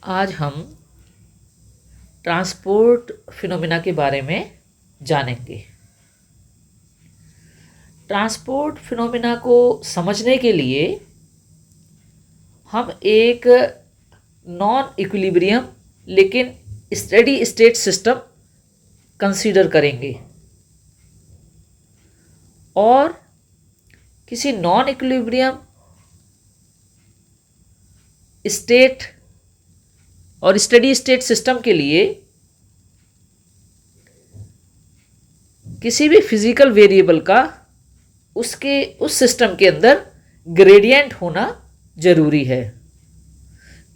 आज हम transport phenomena के बारे में जानेंगे। ट्रांसपोर्ट फिनोमिना को समझने के लिए हम एक नॉन इक्विलिब्रियम लेकिन स्टेडी स्टेट सिस्टम कंसीडर करेंगे और किसी नॉन इक्विलिब्रियम स्टेट और स्टेडी स्टेट सिस्टम के लिए किसी भी फिजिकल वेरिएबल का उस सिस्टम के अंदर ग्रेडियंट होना ज़रूरी है,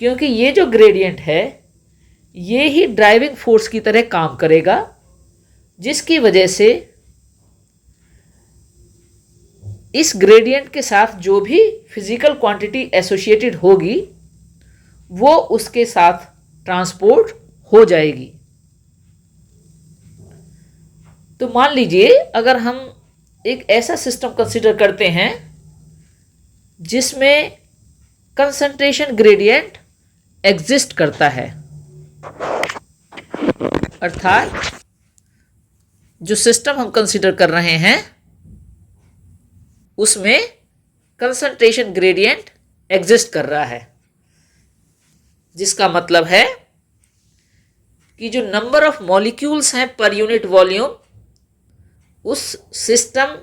क्योंकि ये जो ग्रेडियंट है ये ही ड्राइविंग फोर्स की तरह काम करेगा, जिसकी वजह से इस ग्रेडियंट के साथ जो भी फिजिकल क्वांटिटी एसोसिएटेड होगी वो उसके साथ ट्रांसपोर्ट हो जाएगी। तो मान लीजिए अगर हम एक ऐसा सिस्टम कंसीडर करते हैं जिसमें कंसंट्रेशन ग्रेडियंट एग्जिस्ट करता है, अर्थात जो सिस्टम हम कंसीडर कर रहे हैं उसमें कंसंट्रेशन ग्रेडियंट एग्जिस्ट कर रहा है, जिसका मतलब है कि जो नंबर ऑफ मॉलिक्यूल्स हैं पर यूनिट वॉल्यूम उस सिस्टम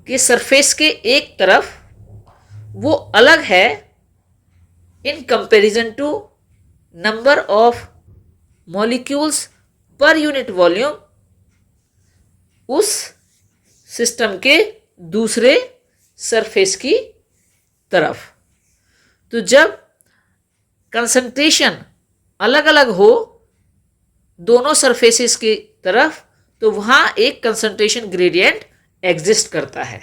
के सरफेस के एक तरफ वो अलग है in comparison to number of molecules per unit volume उस सिस्टम के दूसरे सरफेस की तरफ। तो जब कंसंट्रेशन अलग अलग हो दोनों सरफेसेस की तरफ तो वहाँ एक कंसंट्रेशन ग्रेडियंट एग्जिस्ट करता है।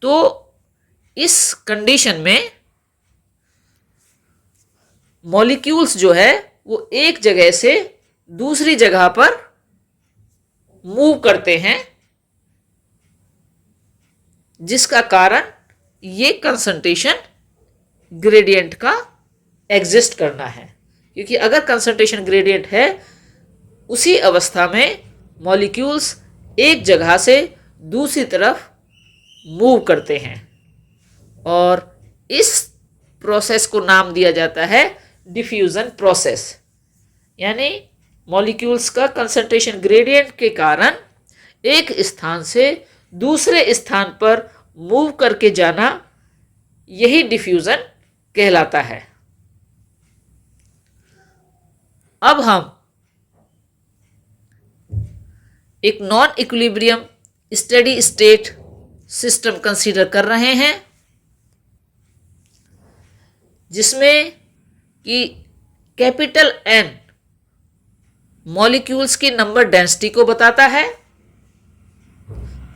तो इस कंडीशन में मॉलिक्यूल्स जो है वो एक जगह से दूसरी जगह पर मूव करते हैं, जिसका कारण ये कंसंट्रेशन ग्रेडियंट का एग्जिस्ट करना है, क्योंकि अगर कंसंट्रेशन ग्रेडियंट है उसी अवस्था में मॉलिक्यूल्स एक जगह से दूसरी तरफ मूव करते हैं और इस प्रोसेस को नाम दिया जाता है डिफ्यूजन प्रोसेस। यानी मॉलिक्यूल्स का कंसंट्रेशन ग्रेडियंट के कारण एक स्थान से दूसरे स्थान पर मूव करके जाना, यही डिफ्यूजन कहलाता है। अब हम एक non equilibrium steady state system consider कर रहे हैं जिसमें कि कैपिटल एन मॉलिक्यूल्स की नंबर डेंसिटी को बताता है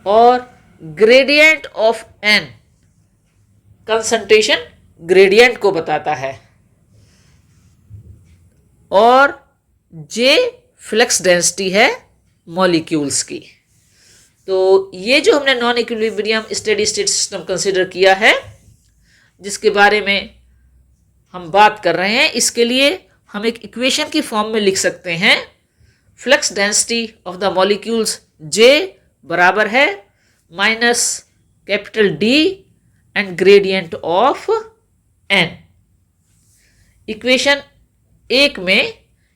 और gradient of N concentration gradient को बताता है और जे फ्लक्स डेंसिटी है मॉलिक्यूल्स की। तो ये जो हमने non equilibrium steady state system consider किया है जिसके बारे में हम बात कर रहे हैं, इसके लिए हम एक इक्वेशन की फॉर्म में लिख सकते हैं flux density of the molecules J बराबर है minus capital D and gradient of N. Equation एक में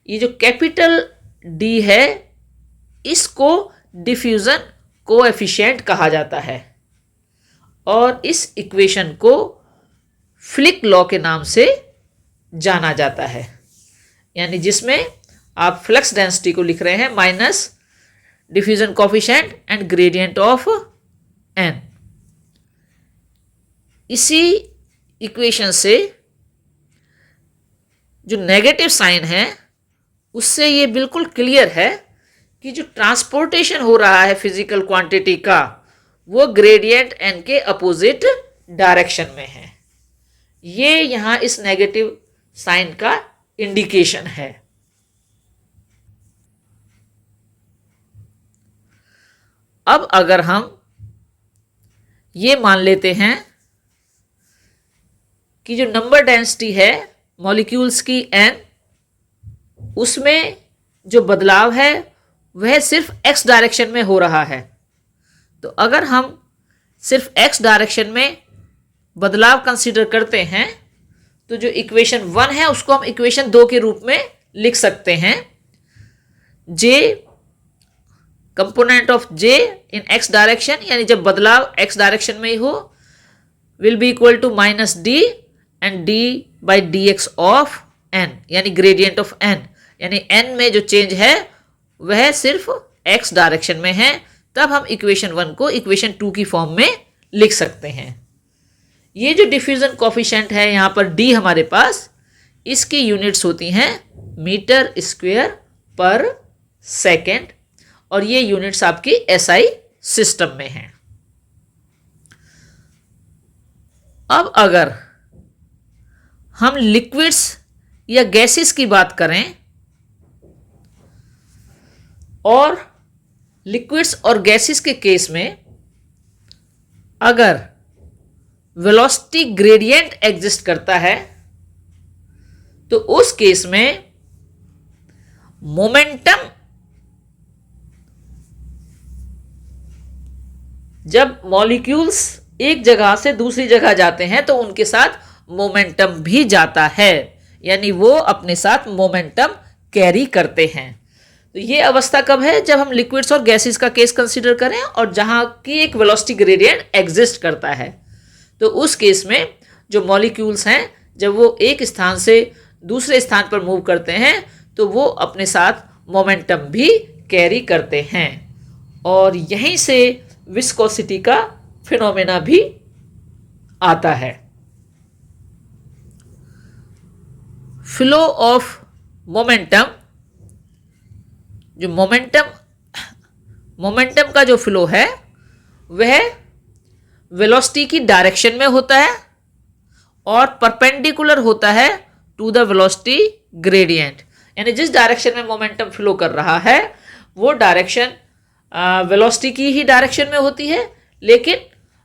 ये जो कैपिटल डी है इसको डिफ्यूजन कोएफिशिएंट कहा जाता है और इस इक्वेशन को फ्लिक लॉ के नाम से जाना जाता है, यानी जिसमें आप फ्लक्स डेंसिटी को लिख रहे हैं minus diffusion coefficient and gradient of N. इसी इक्वेशन से जो नेगेटिव साइन है उससे ये बिल्कुल क्लियर है कि जो ट्रांसपोर्टेशन हो रहा है फिजिकल क्वांटिटी का वो ग्रेडियंट एन के अपोजिट डायरेक्शन में है। ये यहाँ इस नेगेटिव साइन का इंडिकेशन है। अब अगर हम ये मान लेते हैं कि जो नंबर डेंसिटी है मॉलिक्यूल्स की n, उसमें जो बदलाव है वह सिर्फ x डायरेक्शन में हो रहा है। तो अगर हम सिर्फ x डायरेक्शन में बदलाव कंसीडर करते हैं तो जो इक्वेशन 1 है उसको हम इक्वेशन 2 के रूप में लिख सकते हैं। j component of j in x direction, यानी जब बदलाव x डायरेक्शन में ही हो, will be equal to minus D and D by D X of n, यानी ग्रेडियंट ऑफ n, यानी n में जो चेंज है वह सिर्फ x डायरेक्शन में है। तब हम इक्वेशन 1 को इक्वेशन 2 की फॉर्म में लिख सकते हैं। ये जो डिफ्यूजन कोफिशिएंट है यहाँ पर d हमारे पास, इसकी यूनिट्स होती हैं मीटर स्क्वायर पर सेकेंड, और ये यूनिट्स आपकी SI सिस्टम में हैं। अब अगर हम लिक्विड्स या गैसेस की बात करें, और लिक्विड्स और गैसेस के केस में अगर वेलोसिटी ग्रेडियंट एग्जिस्ट करता है तो उस केस में मोमेंटम, जब मॉलिक्यूल्स एक जगह से दूसरी जगह जाते हैं तो उनके साथ मोमेंटम भी जाता है, यानी वो अपने साथ मोमेंटम कैरी करते हैं। तो ये अवस्था कब है? जब हम लिक्विड्स और गैसेस का केस कंसीडर करें और जहां की एक वेलोसिटी ग्रेडियंट एग्जिस्ट करता है। तो उस केस में जो मॉलिक्यूल्स हैं जब वो एक स्थान से दूसरे स्थान पर मूव करते हैं तो वो अपने साथ मोमेंटम भी कैरी करते हैं, और यहीं से विस्कोसिटी का फिनोमेना भी आता है। फ्लो ऑफ मोमेंटम, जो मोमेंटम का जो फ्लो है वह वेलोसिटी की डायरेक्शन में होता है और परपेंडिकुलर होता है टू द वेलोसिटी ग्रेडियंट, यानी जिस डायरेक्शन में मोमेंटम फ्लो कर रहा है वो डायरेक्शन वेलोसिटी की ही डायरेक्शन में होती है, लेकिन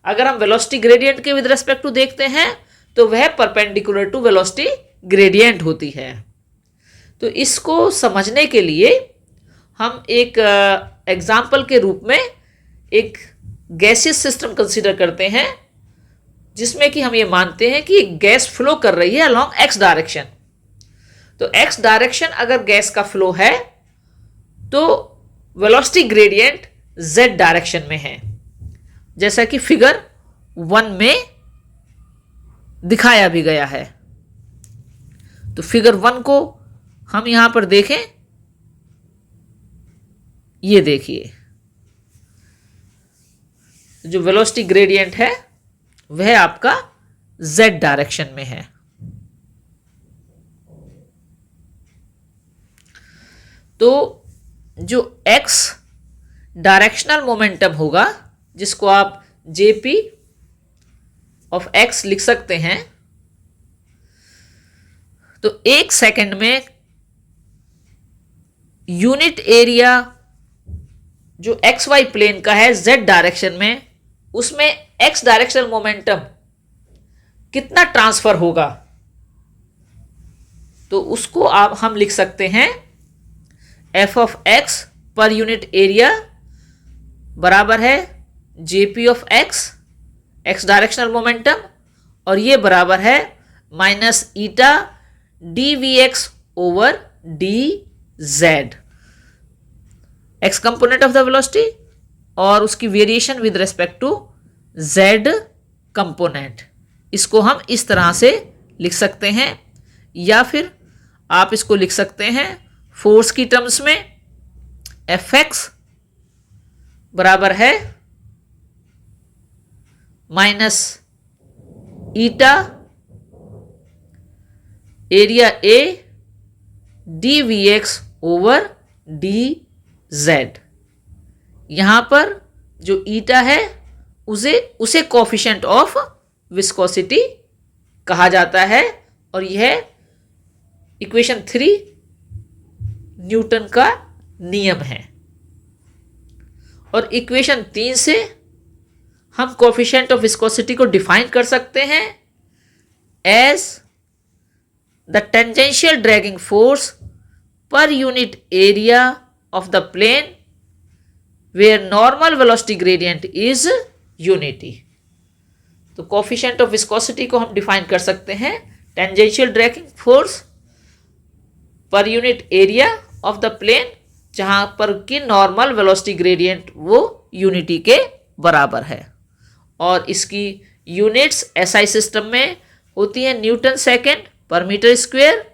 अगर हम वेलोसिटी ग्रेडियंट के विद रेस्पेक्ट टू देखते हैं तो वह परपेंडिकुलर टू वेलोसिटी ग्रेडियंट होती है। तो इसको समझने के लिए हम एक एग्जाम्पल के रूप में एक गैसियस सिस्टम कंसीडर करते हैं, जिसमें कि हम ये मानते हैं कि गैस फ्लो कर रही है अलोंग एक्स डायरेक्शन। तो एक्स डायरेक्शन अगर गैस का फ्लो है तो वेलोसिटी ग्रेडियंट जेड डायरेक्शन में है, जैसा कि फिगर 1 में दिखाया भी गया है। तो फिगर 1 को हम यहां पर देखें, ये देखिए जो वेलोसिटी ग्रेडियंट है वह आपका जेड डायरेक्शन में है। तो जो एक्स डायरेक्शनल मोमेंटम होगा, जिसको आप जेपी ऑफ एक्स लिख सकते हैं, तो 1 सेकंड में यूनिट एरिया जो एक्स वाई प्लेन का है जेड डायरेक्शन में, उसमें एक्स डायरेक्शनल मोमेंटम कितना ट्रांसफर होगा, तो उसको आप हम लिख सकते हैं F of X per unit area बराबर है JP of X, X directional momentum, और ये बराबर है minus eta D V X over D Z, X component of the velocity और उसकी variation with respect to Z component. इसको हम इस तरह से लिख सकते हैं, या फिर आप इसको लिख सकते हैं फोर्स की टर्म्स में, एफ एक्स बराबर है minus eta area A D V X over D Z. यहां पर जो ईटा है उसे कोफिशिएंट ऑफ विस्कोसिटी कहा जाता है, और यह इक्वेशन 3 न्यूटन का नियम है। और इक्वेशन 3 से हम कोफिशिएंट ऑफ विस्कोसिटी को डिफाइन कर सकते हैं as the tangential dragging force per unit area of the plane where normal velocity gradient is unity. तो कोफिशिएंट ऑफ विस्कोसिटी को हम डिफाइन कर सकते हैं tangential dragging force per unit area of the plane, जहां पर कि नॉर्मल वेलोसिटी ग्रेडियंट वो यूनिटी के बराबर है। और इसकी यूनिट्स एसआई सिस्टम में होती हैं न्यूटन सेकेंड पर मीटर स्क्वायर,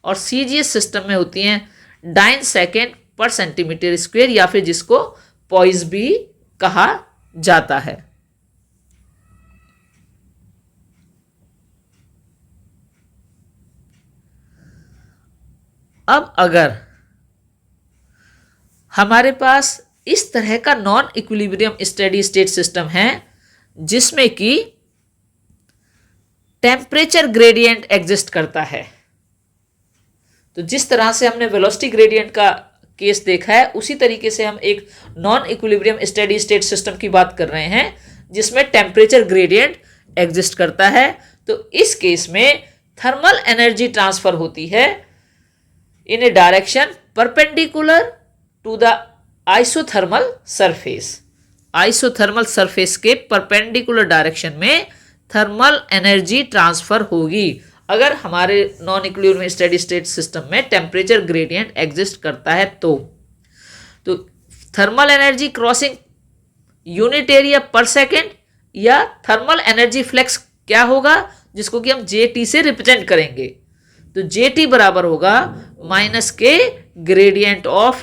और सीजीएस सिस्टम में होती हैं डाइन सेकेंड पर सेंटीमीटर स्क्वायर, या फिर जिसको पॉइस भी कहा जाता है। अब अगर हमारे पास इस तरह का non equilibrium steady state system है जिसमें कि टेम्परेचर ग्रेडियंट एग्जिस्ट करता है, तो जिस तरह से हमने वेलोसिटी ग्रेडियंट का केस देखा है उसी तरीके से हम एक non equilibrium steady state system की बात कर रहे हैं जिसमें टेम्परेचर ग्रेडियंट एग्जिस्ट करता है। तो इस केस में थर्मल एनर्जी ट्रांसफर होती है in a direction perpendicular to the isothermal surface. Isothermal surface के परपेंडिकुलर डायरेक्शन में थर्मल एनर्जी ट्रांसफर होगी अगर हमारे non equilibrium steady state system में टेम्परेचर ग्रेडियंट एग्जिस्ट करता है। तो thermal energy crossing unit area पर सेकेंड या थर्मल एनर्जी फ्लेक्स क्या होगा, जिसको कि हम जेटी से रिप्रेजेंट करेंगे। तो जेटी बराबर होगा माइनस के ग्रेडियंट ऑफ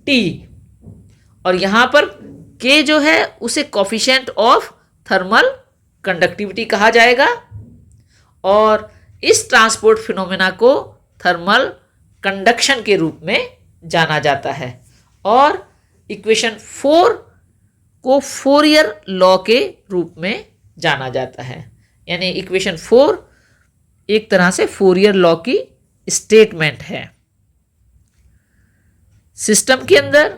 टी, और यहां पर के जो है उसे कोफिशिएंट ऑफ थर्मल कंडक्टिविटी कहा जाएगा, और इस ट्रांसपोर्ट फिनोमेना को थर्मल कंडक्शन के रूप में जाना जाता है। और इक्वेशन 4 को फोरियर लॉ के रूप में जाना जाता है, यानी इक्वेशन 4 एक तरह से फोरियर लॉ की स्टेटमेंट है। सिस्टम के अंदर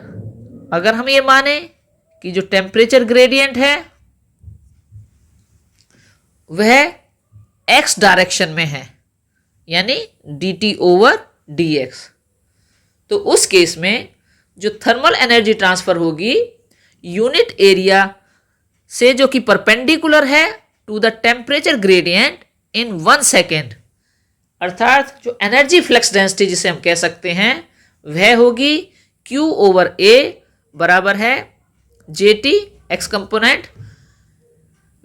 अगर हम ये माने कि जो टेम्परेचर ग्रेडियंट है वह एक्स डायरेक्शन में है, यानी dt ओवर dx, तो उस केस में जो थर्मल एनर्जी ट्रांसफर होगी यूनिट एरिया से जो कि परपेंडिकुलर है to the temperature gradient in 1 second, अर्थात जो एनर्जी फ्लक्स डेंसिटी जिसे हम कह सकते हैं वह होगी Q ओवर A बराबर है JT x component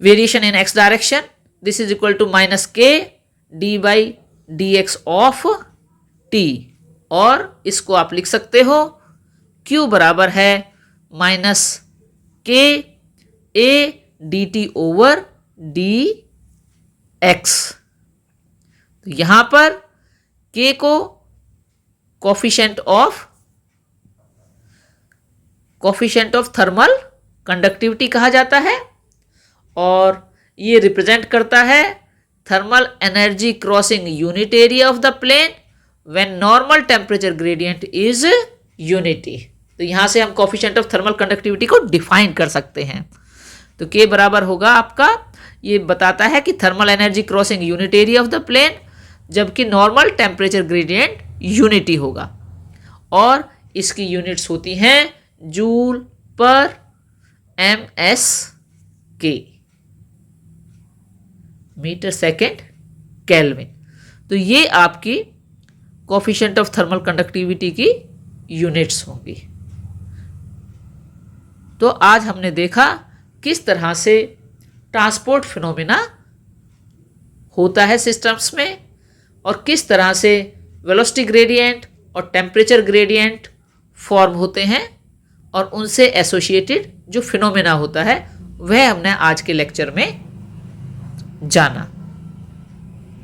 variation in x direction, this is equal to minus K D by D X of T, और इसको आप लिख सकते हो Q बराबर है माइनस के A D T over D x. तो यहां पर K को कोफिशिएंट ऑफ थर्मल कंडक्टिविटी कहा जाता है, और ये रिप्रेजेंट करता है thermal energy crossing unit area of the plane when normal temperature gradient is unity. तो यहां से हम कोफिशिएंट ऑफ थर्मल कंडक्टिविटी को डिफाइन कर सकते हैं। तो के बराबर होगा आपका, ये बताता है कि thermal energy crossing unit area of the plane जबकि नॉर्मल टेम्परेचर ग्रेडियंट यूनिटी होगा, और इसकी यूनिट्स होती हैं जूल पर MSK, मीटर सेकेंड केल्विन। तो ये आपकी कोफिशिएंट ऑफ थर्मल कंडक्टिविटी की यूनिट्स होंगी। तो आज हमने देखा किस तरह से ट्रांसपोर्ट फिनोमेना होता है सिस्टम्स में, और किस तरह से वेलोसिटी ग्रेडियंट और टेम्परेचर ग्रेडियंट फॉर्म होते हैं, और उनसे एसोसिएटेड जो फिनोमेना होता है वह हमने आज के लेक्चर में जाना।